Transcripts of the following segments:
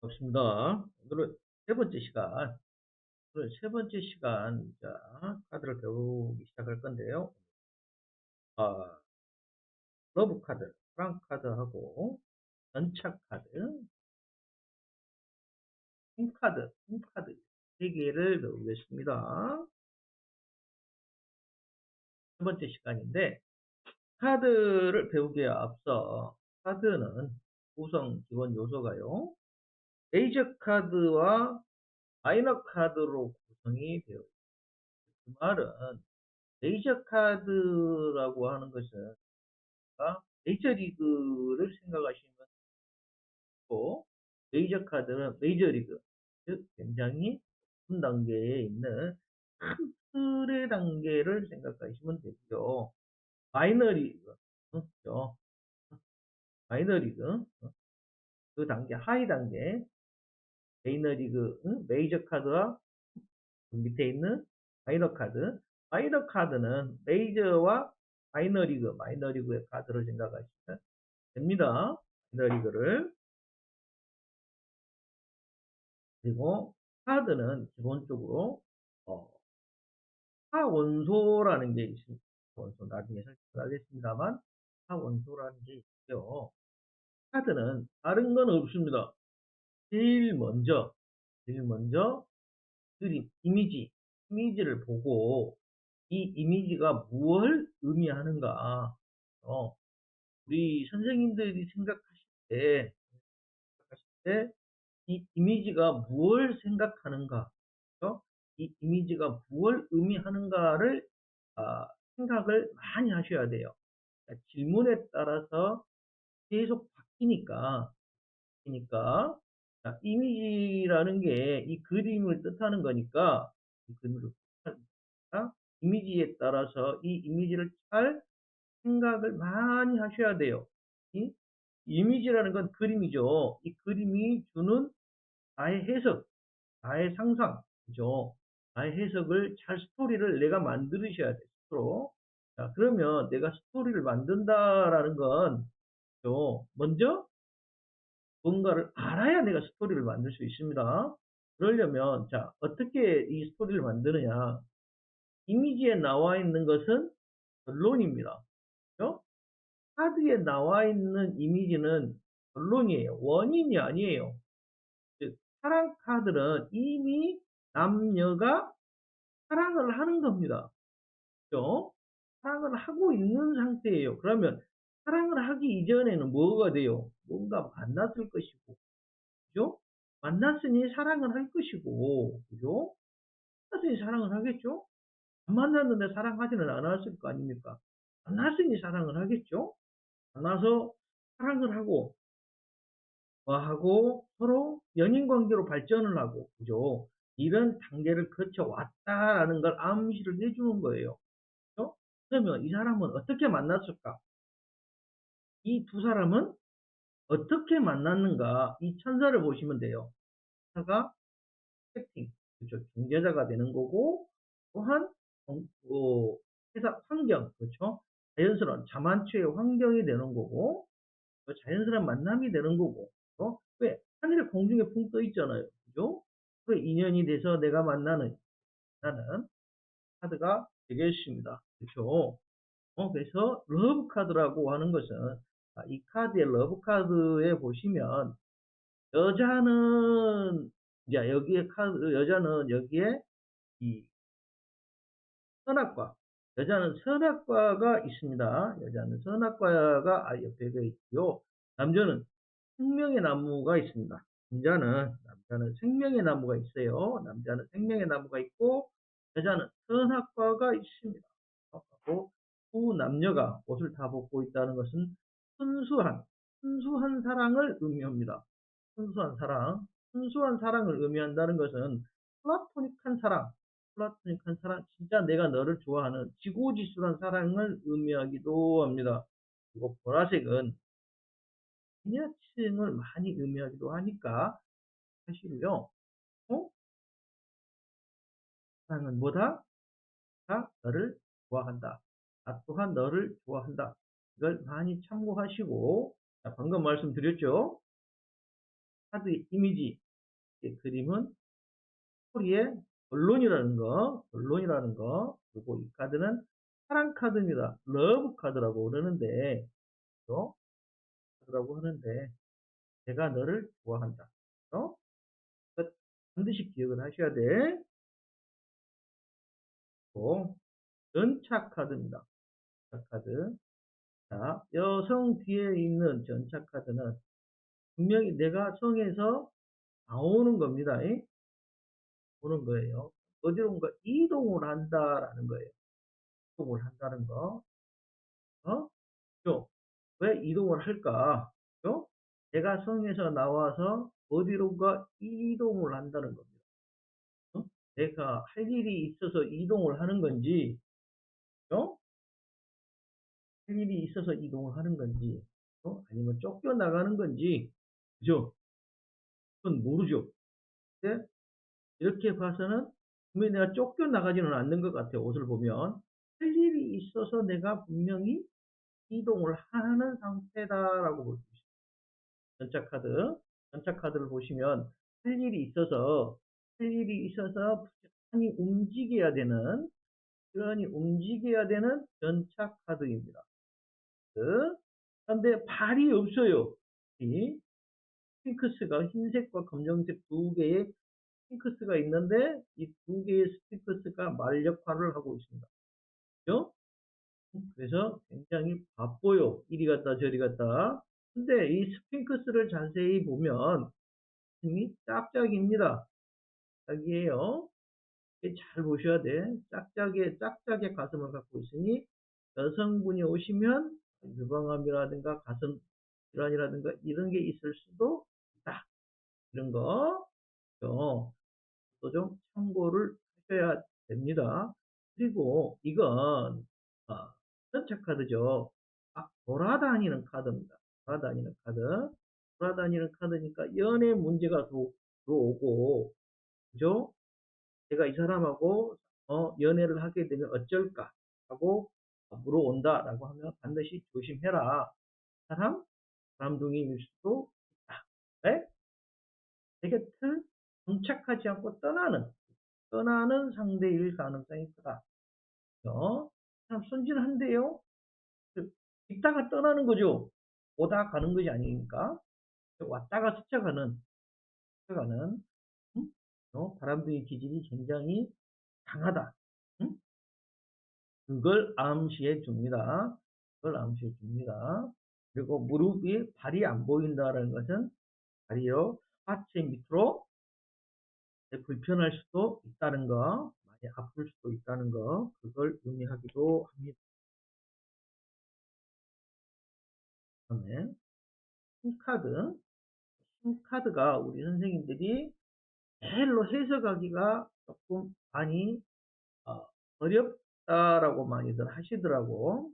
반갑습니다. 오늘은 세 번째 시간, 오늘 세 번째 시간, 자, 카드를 배우기 시작할 건데요. 아, 러브 카드, 사랑 카드하고, 연착 카드, 홈카드, 세 개를 배우겠습니다. 세 번째 시간인데, 카드를 배우기에 앞서, 카드는 구성 기본 요소가요. 메이저 카드와 마이너 카드로 구성이 되어 있습니다. 그 말은, 메이저 카드라고 하는 것은 메이저리그를 생각하시면 좋고, 메이저 카드는 메이저리그, 즉 굉장히 높은 단계에 있는 큰 틀의 단계를 생각하시면 되고요. 마이너리그, 그렇죠? 마이너리그, 그 단계, 하위 단계, 메이너리그, 메이저 카드와 그 밑에 있는 마이너 카드. 마이너 카드는 메이저와 마이너리그의 카드를 생각하시면 됩니다. 마이너리그를. 그리고 카드는 기본적으로 어, 하원소라는 게 있습니다. 원소 나중에 설명하겠습니다만 하원소라는 게 있고요. 카드는 다른 건 없습니다. 제일 먼저 그림, 이미지를 보고 이 이미지가 무엇을 의미하는가. 우리 선생님들이 생각하실 때 이 이미지가 무엇을 생각하는가, 그죠? 이 이미지가 무엇을 의미하는가를 생각을 많이 하셔야 돼요. 그러니까 질문에 따라서 계속 바뀌니까 자, 이미지라는 게 이 그림을 뜻하는 거니까 이 그림을 뜻하니까 이미지에 따라서 이 이미지를 잘 생각을 많이 하셔야 돼요. 이 이미지라는 건 그림이죠. 이 그림이 주는 나의 해석, 나의 상상, 그죠? 나의 해석을 잘 스토리를 내가 만들으셔야 돼, 스스로. 자, 그러면 내가 스토리를 만든다라는 건, 먼저 뭔가를 알아야 내가 스토리를 만들 수 있습니다. 그러려면, 자, 어떻게 이 스토리를 만드느냐. 이미지에 나와 있는 것은 결론입니다. 그죠? 카드에 나와 있는 이미지는 결론이에요. 원인이 아니에요. 즉, 사랑 카드는 이미 남녀가 사랑을 하는 겁니다. 그죠? 사랑을 하고 있는 상태예요. 그러면 사랑을 하기 이전에는 뭐가 돼요? 뭔가 만났을 것이고, 그죠? 만났으니 사랑을 할 것이고, 그죠? 만났으니 사랑을 하겠죠? 안 만났는데 사랑하지는 않았을 거 아닙니까? 만났으니 사랑을 하겠죠? 만나서 사랑을 하고, 하고 서로 연인 관계로 발전을 하고, 그죠? 이런 단계를 거쳐 왔다라는 걸 암시를 해주는 거예요. 그죠? 그러면 이 사람은 어떻게 만났을까? 이 두 사람은 어떻게 만났는가? 이 천사를 보시면 돼요. 천사가 세팅, 그렇죠? 중재자가 되는 거고, 또한 회사 환경, 그렇죠? 자연스러운 자만추의 환경이 되는 거고, 자연스러운 만남이 되는 거고, 왜 하늘에 공중에 붕 떠 있잖아요, 그죠? 그 인연이 돼서 내가 만나는 카드가 되겠습니다, 그렇죠? 그래서 러브 카드라고 하는 것은, 이 카드의 러브 카드에 보시면 여자는 이제 여기에 여자는 여기에 이 선악과, 여자는 선악과가 있습니다. 여자는 선악과가 옆에 되어 있고요. 남자는 생명의 나무가 있습니다. 남자는 생명의 나무가 있어요. 남자는 생명의 나무가 있고, 여자는 선악과가 있습니다. 하고, 두 남녀가 옷을 다 벗고 있다는 것은 순수한 사랑을 의미합니다. 순수한 사랑을 의미한다는 것은 플라토닉한 사랑, 진짜 내가 너를 좋아하는 지고지순한 사랑을 의미하기도 합니다. 그리고 보라색은 미녀층을 많이 의미하기도 하니까 하시고요. 어? 사랑은 뭐다? 나 너를 좋아한다. 나 또한 너를 좋아한다. 이걸 많이 참고하시고, 자, 방금 말씀드렸죠? 카드의 이미지, 이 그림은 스토리의 결론이라는 거. 그리고 이 카드는 사랑 카드입니다. 러브 카드라고 그러는데, 또 카드라고 하는데, 내가 너를 좋아한다. 어? 그 반드시 기억을 하셔야 돼. 또 전차 카드입니다. 전차 카드. 자, 여성 뒤에 있는 전차 카드는 분명히 내가 성에서 나오는 겁니다. 오는 거예요. 어디론가 이동을 한다라는 거예요. 이동을 한다는 거. 어? 죠? 왜 이동을 할까? 죠? 내가 성에서 나와서 어디론가 이동을 한다는 겁니다. 어? 내가 할 일이 있어서 이동을 하는 건지, 어? 할 일이 있어서 이동을 하는 건지, 아니면 쫓겨나가는 건지, 그죠? 그건 모르죠. 근데 이렇게 봐서는 분명히 내가 쫓겨나가지는 않는 것 같아요. 옷을 보면. 할 일이 있어서 내가 분명히 이동을 하는 상태다라고 볼 수 있어요. 전차 카드. 전차 카드를 보시면 할 일이 있어서 부지런히 움직여야 되는 전차 카드입니다. 그런데 발이 없어요. 이 스핑크스가 흰색과 검정색 두 개의 스핑크스가 있는데 이 두 개의 스핑크스가 말 역할을 하고 있습니다. 그죠? 그래서 굉장히 바빠요. 이리 갔다 저리 갔다. 근데 이 스핑크스를 자세히 보면 힘이 짝짝입니다. 짝이에요. 잘 보셔야 돼. 짝짝의 가슴을 갖고 있으니 여성분이 오시면 유방암이라든가 가슴 질환이라든가 이런 게 있을 수도 있다. 이런 거 좀 참고를 하셔야 됩니다. 그리고 이건 전체 카드죠. 돌아다니는 카드입니다. 돌아다니는 카드. 돌아다니는 카드니까 연애 문제가 들어오고, 그죠? 내가 이 사람하고 연애를 하게 되면 어쩔까 하고 물어온다라고 하면 반드시 조심해라. 사람, 바람둥이일 수도 있다. 네? 내 곁을 정착하지 않고 떠나는 상대일 가능성이 크다. 참 순진한데요. 있다가 떠나는 거죠. 오다 가는 것이 아니니까. 왔다가 스쳐가는 바람둥이 기질이 굉장히 강하다. 응? 그걸 암시해 줍니다. 그걸 암시해 줍니다. 그리고 무릎이 발이 안 보인다는 것은 다리요 하체 밑으로 불편할 수도 있다는 거, 많이 아플 수도 있다는 거, 그걸 의미하기도 합니다. 그다음에 힘카드, 힘카드가 우리 선생님들이 헬로 해석하기가 조금 많이 어, 어렵다라고 많이들 하시더라고.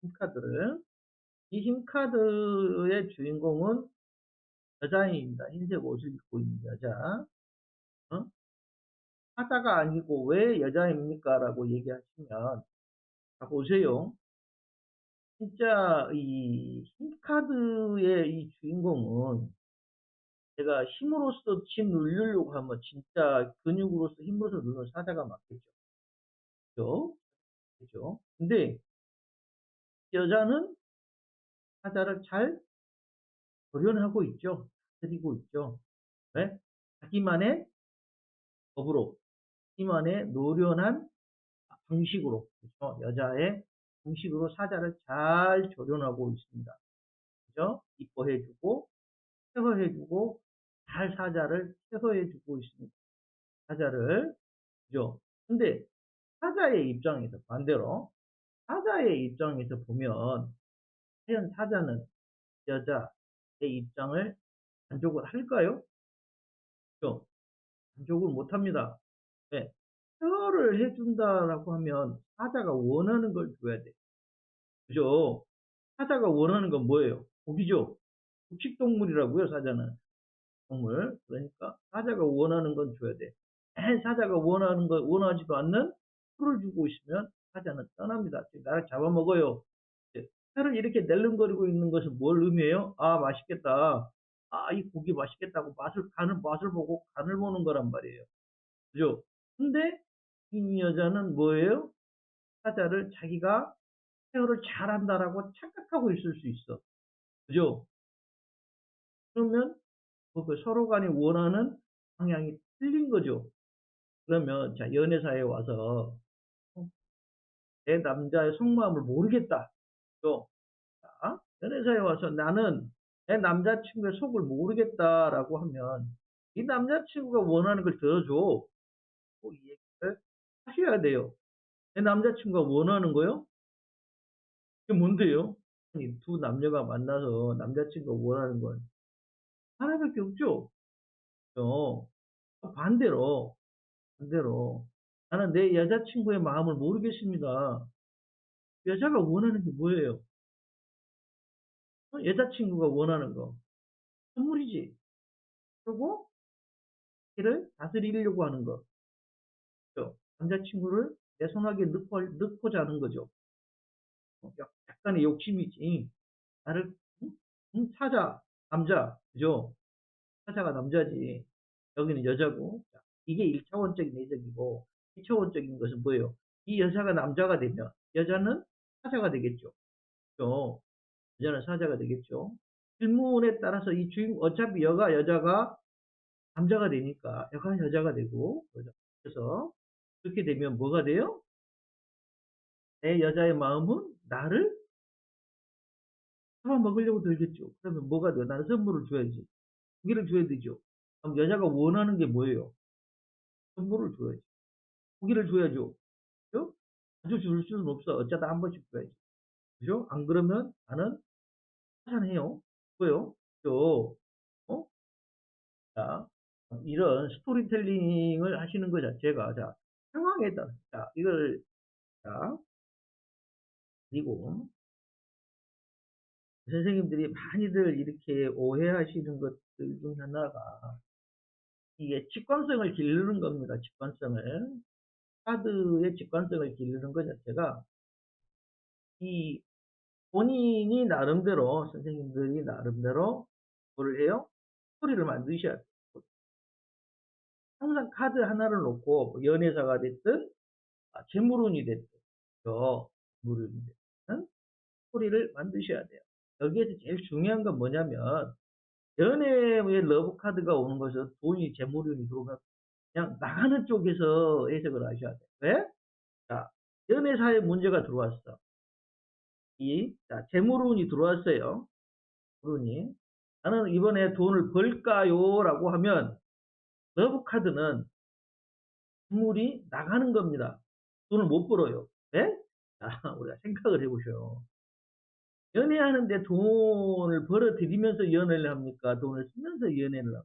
힘카드를. 이 힘카드의 주인공은 여자입니다. 흰색 옷을 입고 있는 여자. 어? 사자가 아니고 왜 여자입니까? 라고 얘기하시면, 자, 보세요. 진짜 이 힘카드의 이 주인공은 제가 힘으로써 힘 누르려고 하면 진짜 근육으로서 힘으로써 누르는 사자가 맞겠죠. 그죠? 그죠? 근데 여자는 사자를 잘 조련하고 있죠. 드리고 있죠. 네? 자기만의 법으로, 자기만의 노련한 방식으로, 그렇죠? 여자의 방식으로 사자를 잘 조련하고 있습니다. 그죠? 이뻐해주고, 케어해주고, 잘 사자를 케어해주고 있습니다. 사자를, 그죠? 근데 사자의 입장에서 반대로, 사자의 입장에서 보면, 과연 사자는 여자의 입장을 만족을 할까요? 그죠? 만족을 못합니다. 네. 케어를 해준다라고 하면 사자가 원하는 걸 줘야 돼. 그죠? 사자가 원하는 건 뭐예요? 고기죠? 육식동물이라고요, 사자는. 동물. 그러니까 사자가 원하는 건 줘야 돼. 사자가 원하는 거 원하지도 않는 풀을 주고 있으면 사자는 떠납니다. 나를 잡아먹어요. 혀를 이렇게 낼름거리고 있는 것은 뭘 의미해요? 아, 맛있겠다. 아, 이 고기 맛있겠다고 맛을 보고 간을 보는 거란 말이에요. 그죠? 근데 이 여자는 뭐예요? 사자를 자기가 케어를 잘한다라고 착각하고 있을 수 있어. 그죠? 그러면 그 서로 간에 원하는 방향이 틀린 거죠. 그러면 자, 연애사에 와서 내 남자의 속마음을 모르겠다. 또 자, 연애사에 와서 나는 내 남자친구의 속을 모르겠다라고 하면 이 남자친구가 원하는 걸 들어줘. 이 얘기를 하셔야 돼요. 내 남자친구가 원하는 거요? 그게 뭔데요? 아니, 두 남녀가 만나서 남자친구가 원하는 건 하나밖에 없죠. 어, 반대로, 반대로. 나는 내 여자친구의 마음을 모르겠습니다. 여자가 원하는 게 뭐예요? 여자친구가 원하는 거. 선물이지. 그리고 걔를 다스리려고 하는 거. 그죠? 남자친구를 내 손아귀에 넣고자 하는 거죠. 약간의 욕심이지. 나를, 응? 응? 사자, 남자. 그죠? 사자가 남자지. 여기는 여자고. 이게 1차원적인 내적이고, 2차원적인 것은 뭐예요? 이 여자가 남자가 되면, 여자는 사자가 되겠죠. 그죠? 여자는 사자가 되겠죠. 질문에 따라서 이 어차피 여자가 남자가 되니까, 여가 여자가 되고, 그죠? 그래서, 그렇게 되면 뭐가 돼요? 내 여자의 마음은 나를 잡아먹으려고 들겠죠. 그러면 뭐가 돼요? 나는 선물을 줘야지. 고기를 줘야 되죠. 그럼 여자가 원하는 게 뭐예요? 선물을 줘야지. 고기를 줘야죠. 그죠? 자주 줄 수는 없어. 어쩌다 한 번씩 줘야지. 그죠? 안 그러면 나는 하산해요. 왜요? 또, 어? 자, 이런 스토리텔링을 하시는 것 자체가, 자, 상황에 따라, 자, 이걸, 자, 그리고 선생님들이 많이들 이렇게 오해하시는 것들 중 하나가, 이게 직관성을 기르는 겁니다. 직관성을. 카드의 직관성을 기르는 것 자체가, 이 본인이 나름대로, 선생님들이 나름대로, 뭐를 해요? 스토리를 만드셔야 돼요. 항상 카드 하나를 놓고, 뭐 연애사가 됐든, 재물운이 됐든, 재물운이 됐든, 스토리를 만드셔야 돼요. 여기에서 제일 중요한 건 뭐냐면, 연애의 러브 카드가 오는 것은 돈이 재물운이 들어오면 그냥 나가는 쪽에서 해석을 하셔야 돼요. 왜? 자, 연애사에 문제가 들어왔어. 자, 재물운이 들어왔어요. 재물운이. 나는 이번에 돈을 벌까요? 라고 하면, 러브 카드는 재물이 나가는 겁니다. 돈을 못 벌어요. 네? 자, 우리가 생각을 해보셔요. 연애하는데 돈을 벌어들이면서 연애를 합니까? 돈을 쓰면서 연애를 합니까?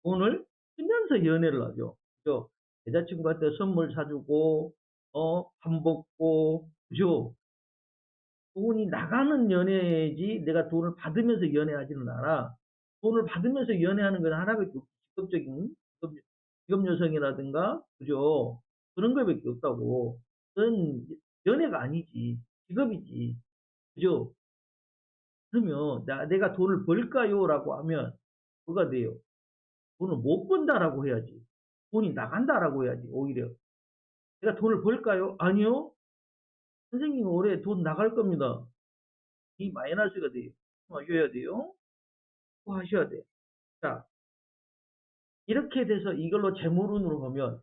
돈을 쓰면서 연애를 하죠. 그죠? 여자친구한테 선물 사주고, 밥 먹고, 그죠? 돈이 나가는 연애지 내가 돈을 받으면서 연애하지는 않아. 돈을 받으면서 연애하는 건 하나밖에 없고, 직업적인, 직업 여성이라든가, 그죠? 그런 거밖에 없다고. 그건 연애가 아니지. 직업이지. 그죠? 그러면 내가 돈을 벌까요? 라고 하면 뭐가 돼요? 돈을 못 번다라고 해야지. 돈이 나간다라고 해야지, 오히려. 내가 돈을 벌까요? 아니요. 선생님 올해 돈 나갈 겁니다. 이 마이너스가 돼요. 하셔야 돼요. 하셔야 돼요. 자, 이렇게 돼서 이걸로 재물운으로 보면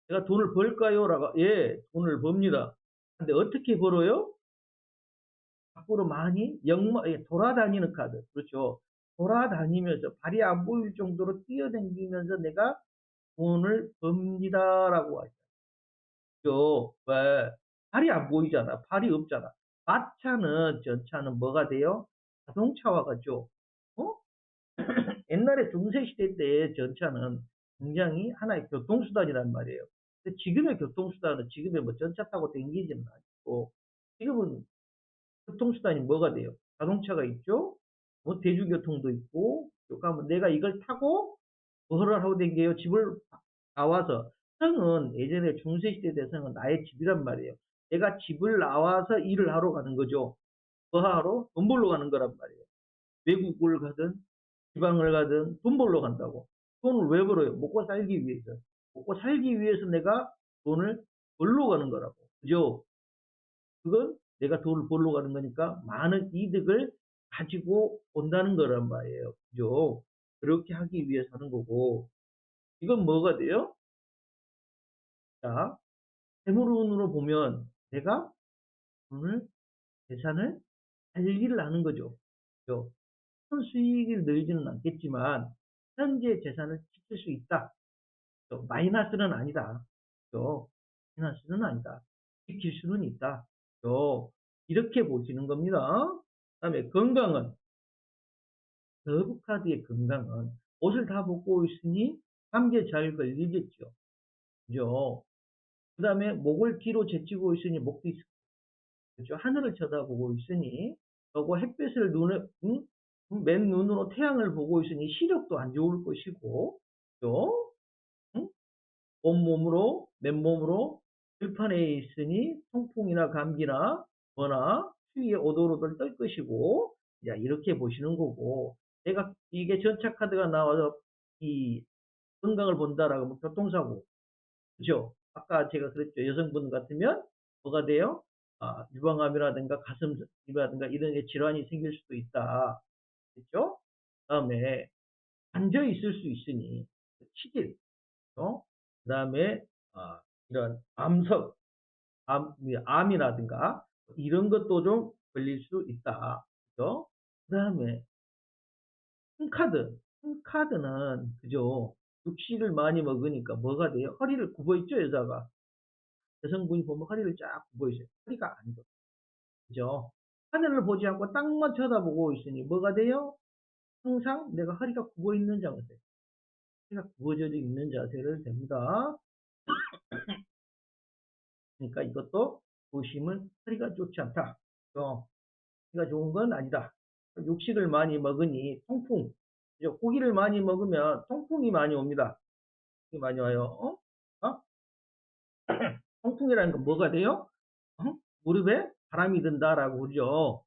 내가 돈을 벌까요? 라고, 예, 돈을 법니다. 근데 어떻게 벌어요? 밖으로 많이 돌아다니는 카드. 그렇죠. 돌아다니면서 발이 안 보일 정도로 뛰어다니면서 내가 돈을 법니다라고 하죠. 왜? 발이 안 보이잖아. 발이 없잖아. 마차는, 전차는 뭐가 돼요? 자동차와 같죠. 어? 옛날에 중세시대 때 전차는 굉장히 하나의 교통수단이란 말이에요. 근데 지금의 교통수단은 지금의 뭐 전차 타고 댕기지는 않고, 지금은 교통수단이 뭐가 돼요? 자동차가 있죠? 뭐 대중교통도 있고, 가면 내가 이걸 타고 뭐를 하고 댕겨요? 집을 나와서. 성은 예전에 중세시대 대성은 나의 집이란 말이에요. 내가 집을 나와서 일을 하러 가는 거죠. 뭐 하러? 돈 벌러 가는 거란 말이에요. 외국을 가든 지방을 가든 돈 벌러 간다고. 돈을 왜 벌어요? 먹고 살기 위해서. 먹고 살기 위해서 내가 돈을 벌러 가는 거라고. 그죠? 그건 내가 돈을 벌러 가는 거니까 많은 이득을 가지고 온다는 거란 말이에요. 그죠? 그렇게 하기 위해서 하는 거고. 이건 뭐가 돼요? 자, 재물운으로 보면 내가 돈을, 재산을 관리를 하는 거죠. 그죠? 큰 수익을 늘지는 않겠지만 현재 재산을 지킬 수 있다. 마이너스는 아니다. 마이너스는 아니다. 지킬 수는 있다. 이렇게 보시는 겁니다. 그다음에 건강은, 더부카드의 건강은 옷을 다 벗고 있으니 감기에 잘 걸리겠죠. 그죠? 그 다음에 목을 뒤로 제치고 있으니 목도 있, 그죠? 하늘을 쳐다보고 있으니, 그리고 햇빛을 맨 눈으로 태양을 보고 있으니 시력도 안 좋을 것이고, 그죠? 응? 온몸으로, 맨몸으로 들판에 있으니 통풍이나 감기나 뭐나 추위에 오돌오돌 떨 것이고, 자, 이렇게 보시는 거고, 내가 이게 전차카드가 나와서 이 건강을 본다라고 하면 교통사고, 그죠? 아까 제가 그랬죠. 여성분 같으면 뭐가 돼요? 유방암이라든가 가슴이라든가 이런 게 질환이 생길 수도 있다. 그죠? 그다음에 앉아 있을 수 있으니 치질, 그다음에 이런 암이라든가 이런 것도 좀 걸릴 수 있다. 그죠? 그다음에 흰카드는 그죠? 육식을 많이 먹으니까 뭐가 돼요? 허리를 굽어 있죠, 여자가. 여성분이 보면 허리를 쫙 굽어 있어요. 허리가 안 좋아. 그죠? 하늘을 보지 않고 땅만 쳐다보고 있으니 뭐가 돼요? 항상 내가 허리가 굽어 있는 자세, 허리가 굽어져 있는 자세를 됩니다. 그러니까 이것도 보시면 허리가 좋지 않다. 허리가 좋은 건 아니다. 육식을 많이 먹으니 통풍. 그죠? 고기를 많이 먹으면 통풍이 많이 옵니다. 통풍이 많이 와요. 어? 통풍이라는 건 뭐가 돼요? 어? 무릎에 바람이 든다라고 그러죠.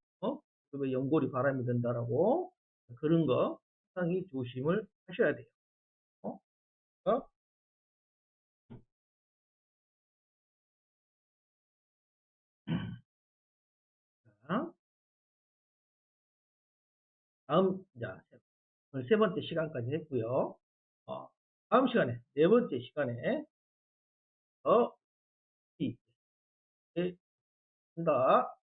무릎에 연골이 바람이 든다라고. 그런 거 상당히 조심을 하셔야 돼요. 어? 어? 자, 자, 오늘 세 번째 시간까지 했고요. 어, 다음 시간에, 네 번째 시간에 더 있겠습니다.